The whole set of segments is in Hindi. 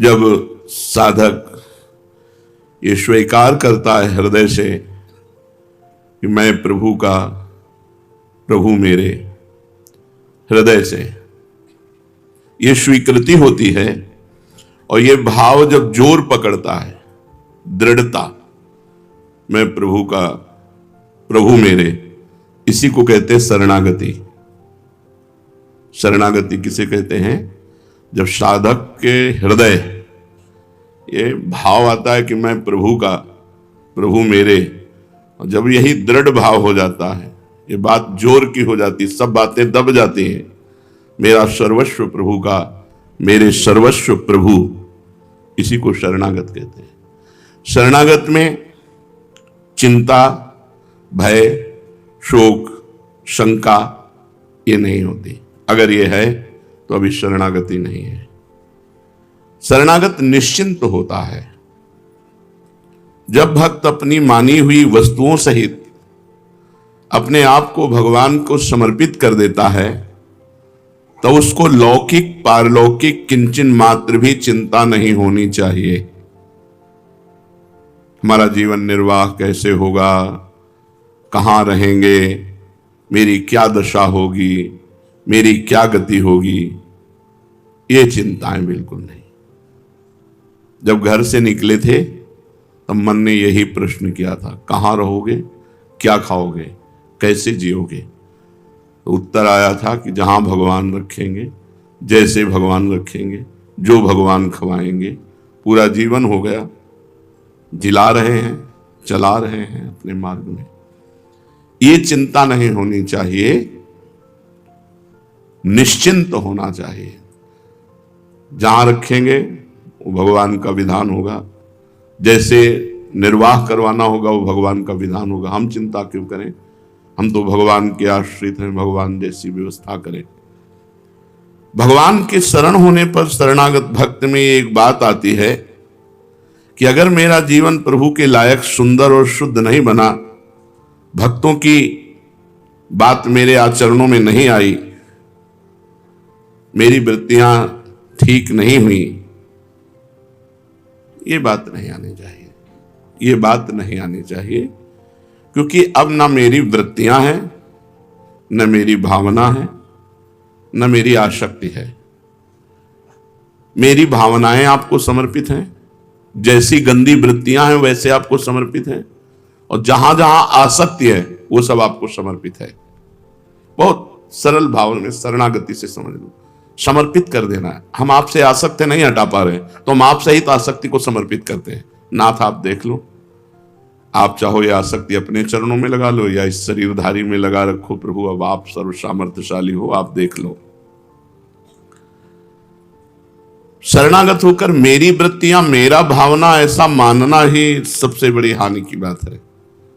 जब साधक ये स्वीकार करता है हृदय से कि मैं प्रभु का, प्रभु मेरे, हृदय से ये स्वीकृति होती है और ये भाव जब जोर पकड़ता है, दृढ़ता, मैं प्रभु का, प्रभु मेरे, इसी को कहते हैं शरणागति। शरणागति किसे कहते हैं? जब साधक के हृदय ये भाव आता है कि मैं प्रभु का, प्रभु मेरे, और जब यही दृढ़ भाव हो जाता है, ये बात जोर की हो जाती, सब बातें दब जाती हैं। मेरा सर्वस्व प्रभु का, मेरे सर्वस्व प्रभु, इसी को शरणागत कहते हैं। शरणागत में चिंता, भय, शोक, शंका ये नहीं होती। अगर ये है तो अभी शरणागति नहीं है। शरणागत निश्चिंत होता है। जब भक्त अपनी मानी हुई वस्तुओं सहित अपने आप को भगवान को समर्पित कर देता है तो उसको लौकिक पारलौकिक किंचन मात्र भी चिंता नहीं होनी चाहिए। हमारा जीवन निर्वाह कैसे होगा, कहाँ रहेंगे, मेरी क्या दशा होगी, मेरी क्या गति होगी, ये चिंताएं बिल्कुल नहीं। जब घर से निकले थे तब मन ने यही प्रश्न किया था, कहाँ रहोगे, क्या खाओगे, कैसे जियोगे? तो उत्तर आया था कि जहां भगवान रखेंगे, जैसे भगवान रखेंगे, जो भगवान खवाएंगे। पूरा जीवन हो गया, जिला रहे हैं, चला रहे हैं अपने मार्ग में। ये चिंता नहीं होनी चाहिए, निश्चिंत होना चाहिए। जहां रखेंगे वो भगवान का विधान होगा, जैसे निर्वाह करवाना होगा वो भगवान का विधान होगा। हम चिंता क्यों करें? हम तो भगवान के आश्रित हैं, भगवान जैसी व्यवस्था करें। भगवान के शरण होने पर शरणागत भक्त में एक बात आती है कि अगर मेरा जीवन प्रभु के लायक सुंदर और शुद्ध नहीं बना, भक्तों की बात मेरे आचरणों में नहीं आई, मेरी वृत्तियां ठीक नहीं हुई, ये बात नहीं आनी चाहिए। ये बात नहीं आनी चाहिए, क्योंकि अब ना मेरी वृत्तियां हैं, न मेरी भावना है, न मेरी आसक्ति है। मेरी भावनाएं आपको समर्पित हैं, जैसी गंदी वृत्तियां हैं वैसे आपको समर्पित हैं, और जहां जहां आसक्ति है वो सब आपको समर्पित है। बहुत सरल भाव में शरणागति से समझ लो, समर्पित कर देना है। हम आपसे आसक्ति नहीं हटा पा रहे तो हम आप सहित आसक्ति को समर्पित करते हैं। नाथ आप देख लो, आप चाहो ये आसक्ति अपने चरणों में लगा लो या इस शरीरधारी में लगा रखो। प्रभु अब आप सर्व सामर्थ्यशाली हो, आप देख लो। शरणागत होकर मेरी वृत्तियां, मेरा भावना ऐसा मानना ही सबसे बड़ी हानि की बात है।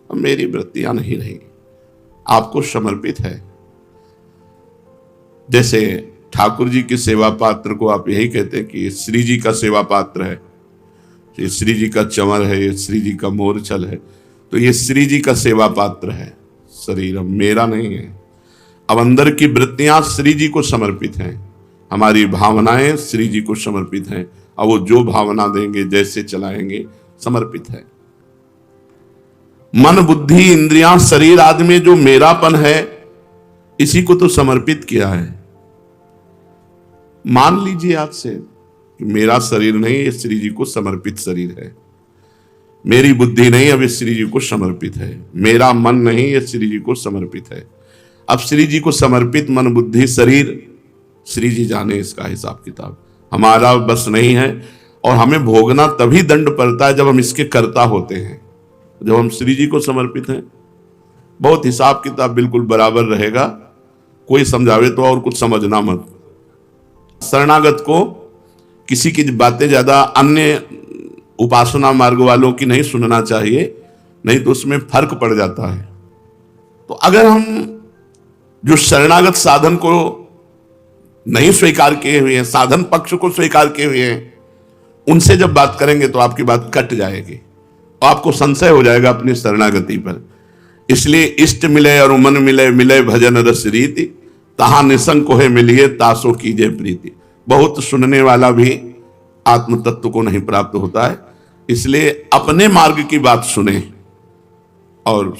अब मेरी वृत्तियां नहीं रही, आपको समर्पित है। जैसे ठाकुर जी के सेवा पात्र को आप यही कहते हैं कि श्री जी का सेवा पात्र है, ये श्री जी का चंवर है, ये श्री जी का मोरचल है, तो ये श्री जी का सेवा पात्र है। शरीर अब मेरा नहीं है। अब अंदर की वृत्तियां श्री जी को समर्पित हैं, हमारी भावनाएं श्री जी को समर्पित हैं। अब वो जो भावना देंगे, जैसे चलाएंगे, समर्पित है। मन, बुद्धि, इंद्रियां, शरीर आदि में जो मेरापन है, इसी को तो समर्पित किया है। मान लीजिए आज से कि मेरा शरीर नहीं, ये श्री जी को समर्पित शरीर है। मेरी बुद्धि नहीं, अब ये श्री जी को समर्पित है। मेरा मन नहीं, ये श्री जी को समर्पित है। अब श्री जी को समर्पित मन, बुद्धि, शरीर, श्री जी जाने इसका हिसाब किताब। हमारा बस नहीं है, और हमें भोगना तभी दंड पड़ता है जब हम इसके कर्ता होते हैं। जब हम श्री जी को समर्पित हैं, बहुत हिसाब किताब बिल्कुल बराबर रहेगा। कोई समझावे तो और कुछ समझना मत। शरणागत को किसी की बातें ज्यादा अन्य उपासना मार्ग वालों की नहीं सुनना चाहिए, नहीं तो उसमें फर्क पड़ जाता है। तो अगर हम जो शरणागत साधन को नहीं स्वीकार किए हुए हैं, साधन पक्ष को स्वीकार किए हुए हैं, उनसे जब बात करेंगे तो आपकी बात कट जाएगी और आपको संशय हो जाएगा अपनी शरणागति पर। इसलिए इष्ट मिले और मन मिले, मिले भजन रस रीति, तहां निसंग कोहे मिलिए तासो कीजे प्रीति। बहुत सुनने वाला भी आत्म तत्व को नहीं प्राप्त होता है। इसलिए अपने मार्ग की बात सुने। और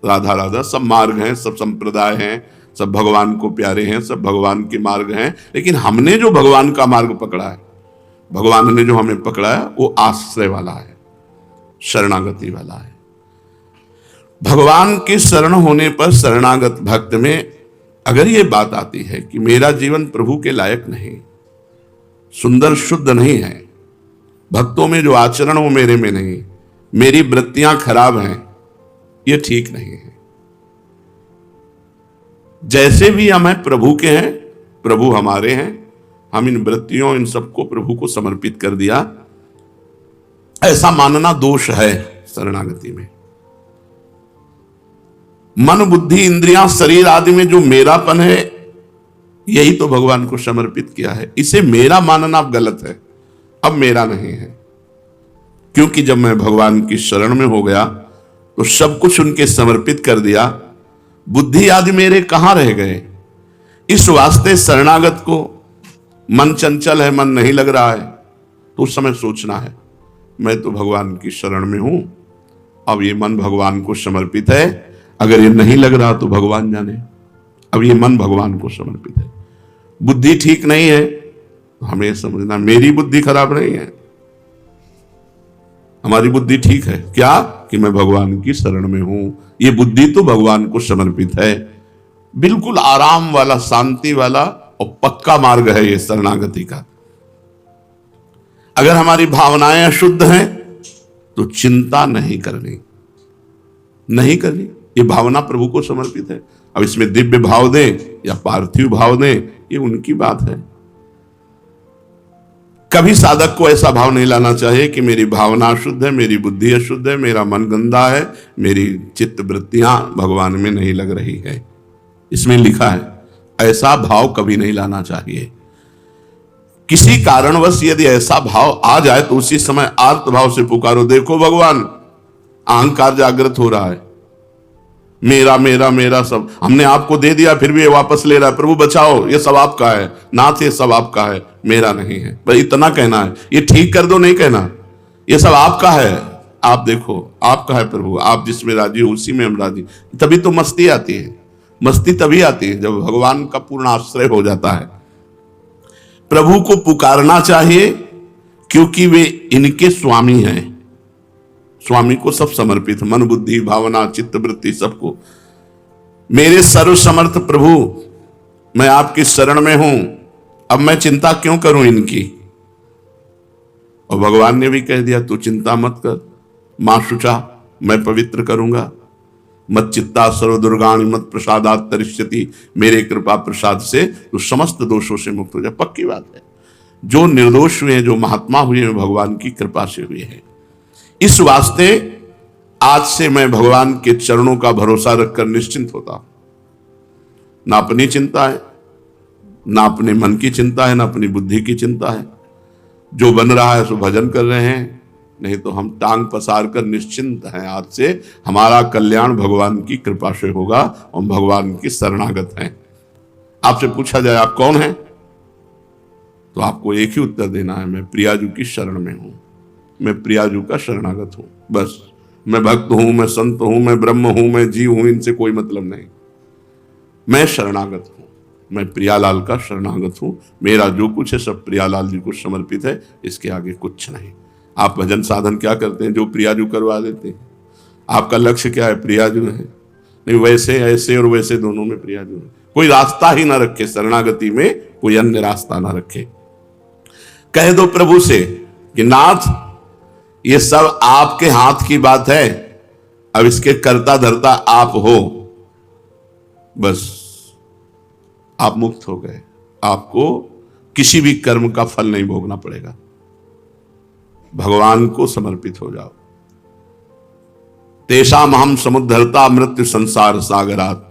राधा राधा सब मार्ग हैं, सब संप्रदाय हैं, सब भगवान को प्यारे हैं, सब भगवान के मार्ग हैं, लेकिन हमने जो भगवान का मार्ग पकड़ा है, भगवान ने जो हमें पकड़ा है, वो आश्रय वाला है, शरणागति वाला है। भगवान के शरण होने पर शरणागत भक्त में अगर ये बात आती है कि मेरा जीवन प्रभु के लायक नहीं, सुंदर शुद्ध नहीं है, भक्तों में जो आचरण वो मेरे में नहीं, मेरी वृत्तियां खराब हैं, ये ठीक नहीं है। जैसे भी हम हैं प्रभु के हैं, प्रभु हमारे हैं, हम इन वृत्तियों इन सबको प्रभु को समर्पित कर दिया, ऐसा मानना दोष है शरणागति में। मन बुद्धि इंद्रियां शरीर आदि में जो मेरापन है, यही तो भगवान को समर्पित किया है। इसे मेरा मानना गलत है, अब मेरा नहीं है। क्योंकि जब मैं भगवान की शरण में हो गया तो सब कुछ उनके समर्पित कर दिया, बुद्धि आदि मेरे कहां रह गए। इस वास्ते शरणागत को मन चंचल है, मन नहीं लग रहा है, तो उस समय सोचना है मैं तो भगवान की शरण में हूं, अब ये मन भगवान को समर्पित है। अगर ये नहीं लग रहा तो भगवान जाने, अब ये मन भगवान को समर्पित है। बुद्धि ठीक नहीं है, हमें समझना मेरी बुद्धि खराब नहीं है, हमारी बुद्धि ठीक है। क्या कि मैं भगवान की शरण में हूं, ये बुद्धि तो भगवान को समर्पित है। बिल्कुल आराम वाला, शांति वाला और पक्का मार्ग है ये शरणागति का। अगर हमारी भावनाएं अशुद्ध हैं तो चिंता नहीं करनी, नहीं करनी। ये भावना प्रभु को समर्पित है। अब इसमें दिव्य भाव दें या पार्थिव भाव दें, ये उनकी बात है। कभी साधक को ऐसा भाव नहीं लाना चाहिए कि मेरी भावना अशुद्ध है, मेरी बुद्धि अशुद्ध है, मेरा मन गंदा है, मेरी चित्त वृत्तियां भगवान में नहीं लग रही है। इसमें लिखा है ऐसा भाव कभी नहीं लाना चाहिए। किसी कारणवश यदि ऐसा भाव आ जाए तो उसी समय आर्त भाव से पुकारो, देखो भगवान अहंकार जागृत हो रहा है, मेरा मेरा मेरा सब हमने आपको दे दिया, फिर भी ये वापस ले रहा है, प्रभु बचाओ, ये सब आपका है, नाथ ये सब आपका है, मेरा नहीं है। बस इतना कहना है, ये ठीक कर दो नहीं कहना, ये सब आपका है, आप देखो आपका है प्रभु, आप जिसमें राजी हो उसी में हम राजी। तभी तो मस्ती आती है। मस्ती तभी आती है जब भगवान का पूर्ण आश्रय हो जाता है। प्रभु को पुकारना चाहिए क्योंकि वे इनके स्वामी हैं, स्वामी को सब समर्पित, मन बुद्धि भावना चित्त वृत्ति सबको। मेरे सर्व समर्थ प्रभु, मैं आपकी शरण में हूं, अब मैं चिंता क्यों करूं इनकी। और भगवान ने भी कह दिया तू चिंता मत कर, मां शुचा मैं पवित्र करूंगा, मत चित्ता सर्व दुर्गाणि मत प्रसादात तरिष्यति, मेरे कृपा प्रसाद से तो समस्त दोषों से मुक्त हो जाए। पक्की बात है, जो निर्दोष हुए हैं, जो महात्मा हुए हैं, भगवान की कृपा से हुए हैं। इस वास्ते आज से मैं भगवान के चरणों का भरोसा रखकर निश्चिंत होता हूं। ना अपनी चिंता है, ना अपने मन की चिंता है, ना अपनी बुद्धि की चिंता है। जो बन रहा है सो भजन कर रहे हैं, नहीं तो हम टांग पसार कर निश्चिंत हैं। आज से हमारा कल्याण भगवान की कृपा से होगा और भगवान की शरणागत हैं। आपसे पूछा जाए आप कौन हैं, तो आपको एक ही उत्तर देना है, मैं प्रियाजू की शरण में हूं, मैं प्रियाजू का शरणागत हूं। बस मैं भक्त हूं, मैं संत हूं, मैं ब्रह्म हूं, मैं जीव हूं, इनसे कोई मतलब नहीं। मैं शरणागत हूं, मैं प्रियालाल का शरणागत हूं। मेरा जो कुछ है सब प्रियालाल जी को समर्पित है, इसके आगे कुछ नहीं। आप भजन साधन क्या करते हैं, जो प्रियाजू करवा देते हैं। आपका लक्ष्य क्या है, प्रियाजू है। नहीं, वैसे ऐसे और वैसे दोनों में प्रियाजू है। कोई रास्ता ही ना रखे, शरणागति में कोई अन्य रास्ता ना रखे। कह दो प्रभु से कि नाथ ये सब आपके हाथ की बात है, अब इसके कर्ता धर्ता आप हो। बस आप मुक्त हो गए, आपको किसी भी कर्म का फल नहीं भोगना पड़ेगा। भगवान को समर्पित हो जाओ। तेषाम हम समुद्धरता मृत्यु संसार सागरात,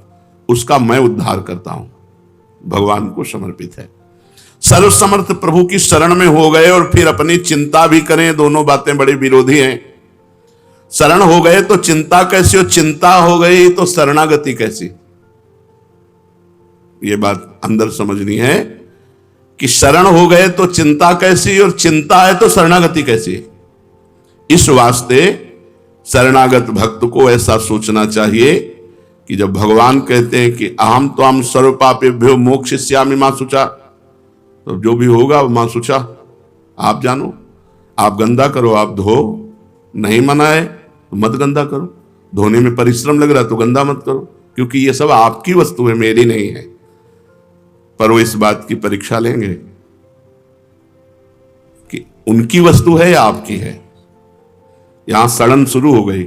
उसका मैं उद्धार करता हूं। भगवान को समर्पित है। सर्व समर्थ प्रभु की शरण में हो गए और फिर अपनी चिंता भी करें, दोनों बातें बड़ी विरोधी हैं। शरण हो गए तो चिंता कैसी, हो चिंता हो गई तो शरणागति कैसी। ये बात अंदर समझनी है कि शरण हो गए तो चिंता कैसी और चिंता है तो शरणागति कैसी। इस वास्ते शरणागत भक्त को ऐसा सोचना चाहिए कि जब भगवान कहते हैं कि अहम तो हम सर्व पापेभ्यो मोक्षयिष्यामि मां शुचा, तो जो भी होगा मां शुचा, आप जानो, आप गंदा करो, आप धो, नहीं मना है तो मत गंदा करो, धोने में परिश्रम लग रहा है तो गंदा मत करो, क्योंकि ये सब आपकी वस्तु है, मेरी नहीं है। पर वो इस बात की परीक्षा लेंगे कि उनकी वस्तु है या आपकी है। यहां सड़न शुरू हो गई,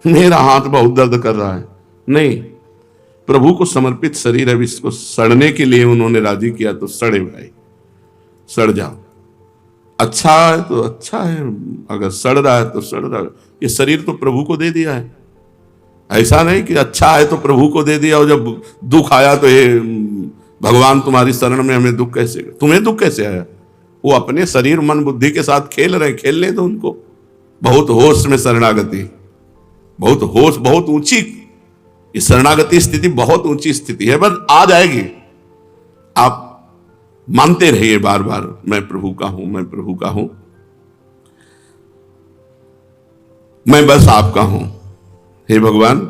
मेरा हाथ बहुत दर्द कर रहा है, नहीं, प्रभु को समर्पित शरीर है, इसको सड़ने के लिए उन्होंने राजी किया तो सड़े भाई, सड़ जाओ। अच्छा है तो अच्छा है, अगर सड़ रहा है तो सड़ रहा है। ये शरीर तो प्रभु को दे दिया है, ऐसा नहीं कि अच्छा है तो प्रभु को दे दिया और जब दुख आया तो ये भगवान तुम्हारी शरण में, हमें दुख कैसे, तुम्हें दुख कैसे आया। वो अपने शरीर मन बुद्धि के साथ खेल रहे, खेलने दो उनको। बहुत होश में शरणागति, बहुत होश, बहुत ऊंची ये शरणागति स्थिति, बहुत ऊंची स्थिति है, बस आ जाएगी। आप मानते रहिए बार बार, मैं प्रभु का हूं, मैं प्रभु का हूं, मैं बस आपका हूं। हे भगवान,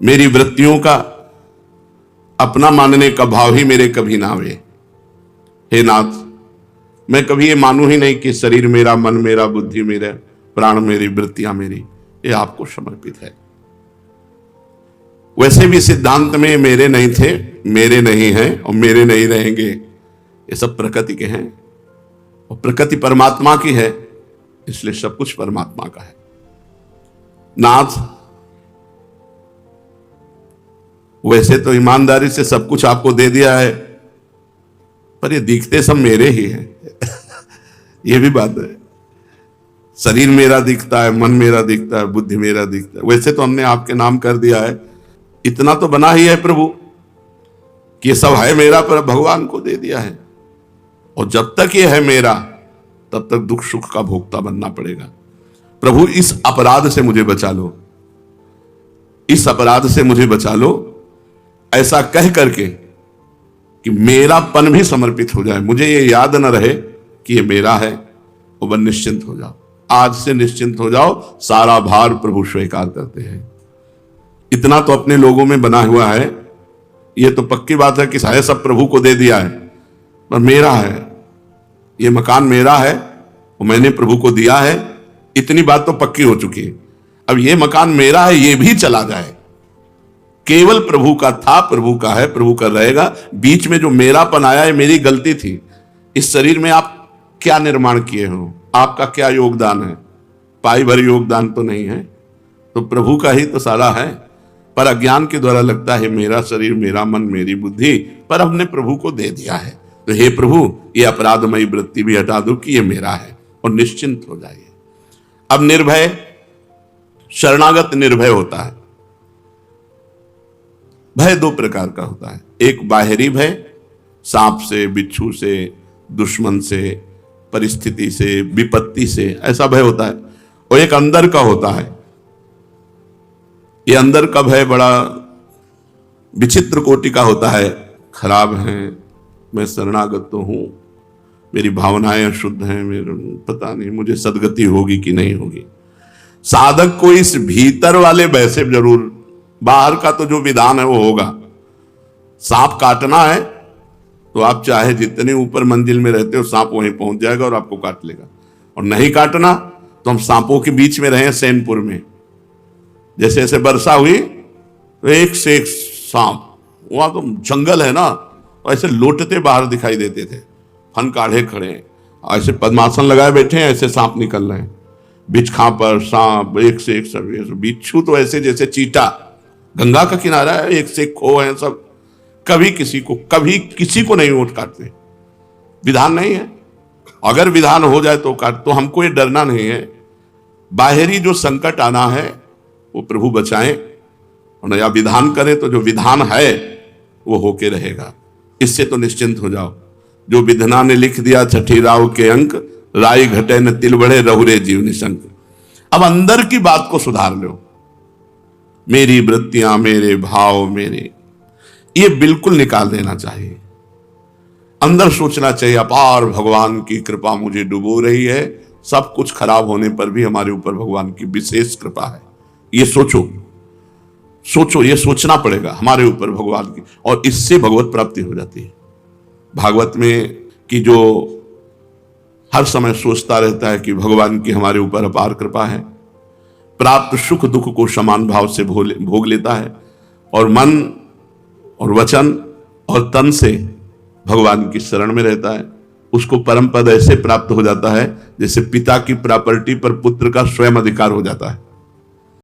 मेरी वृत्तियों का अपना मानने का भाव ही मेरे कभी ना आवे। हे नाथ, मैं कभी ये मानूं ही नहीं कि शरीर मेरा, मन मेरा, बुद्धि मेरा, प्राण मेरी, वृत्तियां मेरी, ये आपको समर्पित है। वैसे भी सिद्धांत में मेरे नहीं थे, मेरे नहीं हैं और मेरे नहीं रहेंगे, ये सब प्रकृति के हैं और प्रकृति परमात्मा की है, इसलिए सब कुछ परमात्मा का है। नाथ, वैसे तो ईमानदारी से सब कुछ आपको दे दिया है, पर ये दिखते सब मेरे ही हैं ये भी बात है। शरीर मेरा दिखता है, मन मेरा दिखता है, बुद्धि मेरा दिखता है। वैसे तो हमने आपके नाम कर दिया है, इतना तो बना ही है प्रभु कि ये सब है मेरा, पर भगवान को दे दिया है। और जब तक ये है मेरा, तब तक दुख सुख का भोक्ता बनना पड़ेगा। प्रभु, इस अपराध से मुझे बचा लो, इस अपराध से मुझे बचा लो, ऐसा कह करके कि मेरापन भी समर्पित हो जाए, मुझे ये याद न रहे कि ये मेरा है, और बस निश्चिंत हो जाओ। आज से निश्चिंत हो जाओ, सारा भार प्रभु स्वीकार करते हैं। इतना तो अपने लोगों में बना हुआ है, ये तो पक्की बात है कि है सब प्रभु को दे दिया है, पर मेरा है, ये मकान मेरा है और मैंने प्रभु को दिया है, इतनी बात तो पक्की हो चुकी है। अब ये मकान मेरा है, ये भी चला जाए, केवल प्रभु का था, प्रभु का है, प्रभु का रहेगा। बीच में जो मेरापन आया है, मेरी गलती थी। इस शरीर में आप क्या निर्माण किए हो, आपका क्या योगदान है? पाई भर योगदान तो नहीं है, तो प्रभु का ही तो सारा है। पर अज्ञान के द्वारा लगता है मेरा शरीर, मेरा मन, मेरी बुद्धि, पर हमने प्रभु को दे दिया है। तो हे प्रभु, ये अपराधमयी वृत्ति भी हटा दो कि ये मेरा है, और निश्चिंत हो जाइए। अब निर्भय, शरणागत निर्भय होता है। भय दो प्रकार का होता है, एक बाहरी भय, सांप से, बिच्छू से, दुश्मन से, परिस्थिति से, विपत्ति से, ऐसा भय होता है। और एक अंदर का होता है। ये अंदर का भय बड़ा विचित्र कोटि का होता है। खराब है, मैं शरणागत तो हूं, मेरी भावनाएं अशुद्ध हैं, मेरे पता नहीं मुझे सदगति होगी कि नहीं होगी। साधक को इस भीतर वाले भय से जरूर, बाहर का तो जो विधान है वो होगा। सांप काटना है तो आप चाहे जितने ऊपर मंजिल में रहते हो, सांप वहीं पहुंच जाएगा और आपको काट लेगा। और नहीं काटना तो हम सांपों के बीच में रहे सैनपुर में, जैसे जैसे वर्षा हुई तो एक से एक सांप, वहां तो जंगल है ना, तो ऐसे लोटते बाहर दिखाई देते थे, फन काढ़े खड़े हैं, ऐसे पद्मासन लगाए बैठे हैं, ऐसे सांप निकल रहे हैं, बिछखा पर सांप एक से एक सब। बिच्छू तो ऐसे जैसे चीटा, गंगा का किनारा है, एक से एक खो है सब, कभी किसी को नहीं वोट काटते। विधान नहीं है, अगर विधान हो जाए तो काट, तो हमको ये डरना नहीं है। बाहरी जो संकट आना है वो प्रभु बचाएं, और या विधान करें तो जो विधान है वो होके रहेगा। इससे तो निश्चिंत हो जाओ। जो विधना ने लिख दिया छठी राव के अंक, राई घटे न तिल बढ़े, रहुरे जीव निशंक। अब अंदर की बात को सुधार लो। मेरी वृत्तियां, मेरे भाव, मेरे, ये बिल्कुल निकाल देना चाहिए। अंदर सोचना चाहिए अपार भगवान की कृपा मुझे डुबो रही है, सब कुछ खराब होने पर भी हमारे ऊपर भगवान की विशेष कृपा है। ये सोचो, ये सोचना पड़ेगा हमारे ऊपर भगवान की, और इससे भगवत प्राप्ति हो जाती है। भागवत में कि जो हर समय सोचता रहता है कि भगवान की हमारे ऊपर अपार कृपा है, प्राप्त सुख दुख को समान भाव से भोग लेता है, और मन और वचन और तन से भगवान की शरण में रहता है, उसको परम पद ऐसे प्राप्त हो जाता है जैसे पिता की प्रॉपर्टी पर पुत्र का स्वयं अधिकार हो जाता है।